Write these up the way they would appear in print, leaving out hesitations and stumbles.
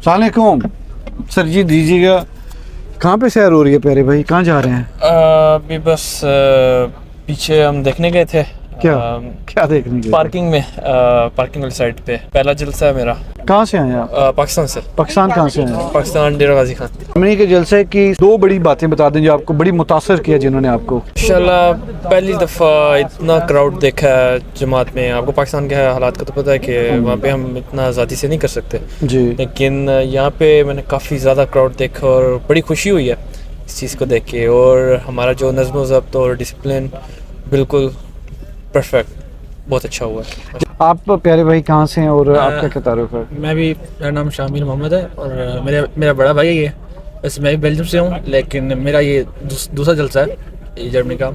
अस्सलाम वालेकुम सर जी, दीजिएगा। कहाँ पे सैर हो रही है प्यारे भाई, कहाँ जा रहे हैं? अभी बस पीछे हम देखने गए थे। क्या देखने के? पार्किंग में, पार्किंग वाली साइड पे पहला जलसा है मेरा। कहाँ से आए आप? पाकिस्तान से। पाकिस्तान कहाँ से आए? पाकिस्तान, डेरा गाजी खान। हमने के जलसे की दो बड़ी बातें बता दें जो आपको बड़ी मुतासर किया, जिन्होंने आपको। इंशाल्लाह पहली दफ़ा इतना क्राउड देखा है जमात में। आपको पाकिस्तान के हालात का तो पता है कि वहाँ पे हम इतना ज़्यादा से नहीं कर सकते जी, लेकिन यहाँ पे मैंने काफ़ी ज़्यादा क्राउड देखा और बड़ी खुशी हुई है इस चीज़ को देख के। और हमारा जो नज़्म ज़ब्त और डिसिप्लिन बिल्कुल परफेक्ट, बहुत अच्छा हुआ है। आप प्यारे भाई कहाँ से हैं और आपका क्या तारुफ है? मैं भी, मेरा नाम शामिल मोहम्मद है और मेरा बड़ा भाई है ये। वैसे मैं भी बेल्जियम से हूँ, लेकिन मेरा ये दूसरा जलसा है ये जर्मनी का।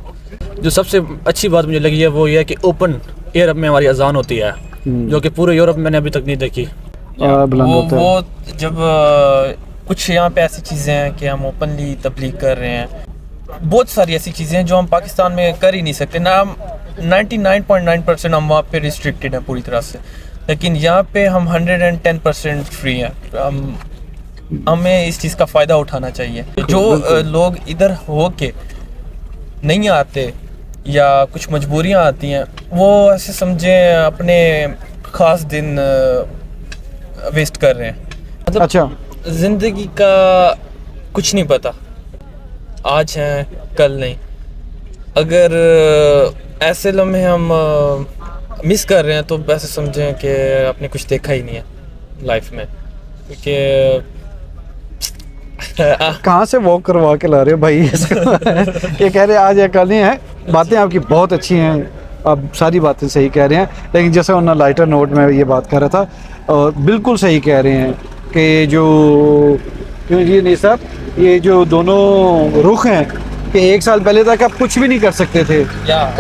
जो सबसे अच्छी बात मुझे लगी है वो ये है कि ओपन एयर में हमारी अजान होती है, जो कि पूरे यूरोप में मैंने अभी तक नहीं देखी। वो जब कुछ यहाँ पे ऐसी चीज़ें हैं कि हम ओपनली तबलीग कर रहे हैं, बहुत सारी ऐसी चीज़ें हैं जो हम पाकिस्तान में कर ही नहीं सकते ना। 99.9% हम वहाँ पे रिस्ट्रिक्टेड हैं पूरी तरह से, लेकिन यहाँ पे हम 110% फ्री हैं। हमें इस चीज़ का फ़ायदा उठाना चाहिए। जो लोग इधर हो के नहीं आते या कुछ मजबूरियाँ आती हैं, वो ऐसे समझें अपने ख़ास दिन वेस्ट कर रहे हैं। मतलब अच्छा, ज़िंदगी का कुछ नहीं पता, आज हैं कल नहीं। अगर ऐसे लम्हे हम मिस कर रहे हैं तो वैसे समझें कि आपने कुछ देखा ही नहीं है लाइफ में। क्योंकि कहाँ से वॉक करवा के ला रहे हो भाई इसको? ये कह रहे हैं आज या कल नहीं है। बातें आपकी बहुत अच्छी हैं, आप सारी बातें सही कह रहे हैं, लेकिन जैसे उन्होंने लाइटर नोट में ये बात कर रहा था और बिल्कुल सही कह रहे हैं कि जो ये नहीं साहब, ये जो दोनों रुख हैं कि एक साल पहले तक आप कुछ भी नहीं कर सकते थे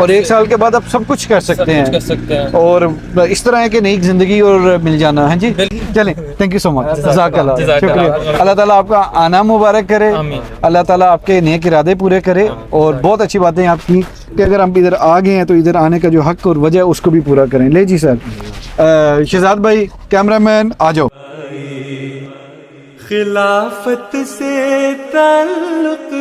और एक साल के बाद आप सब कुछ कर सकते हैं और इस तरह है कि नई जिंदगी और मिल जाना है। जी चलें, थैंक यू सो मच, जज़ाकल्लाह, शुक्रिया। अल्लाह ताला आपका आना मुबारक करे, अल्लाह ताला आपके नेक इरादे पूरे करे। और बहुत अच्छी बातें आपकी कि अगर हम इधर आ गए हैं तो इधर आने का जो हक और वजह है उसको भी पूरा करें। ले जी सर, शहजाद भाई कैमरामैन आ जाओ। खिलाफत से ताल्लुक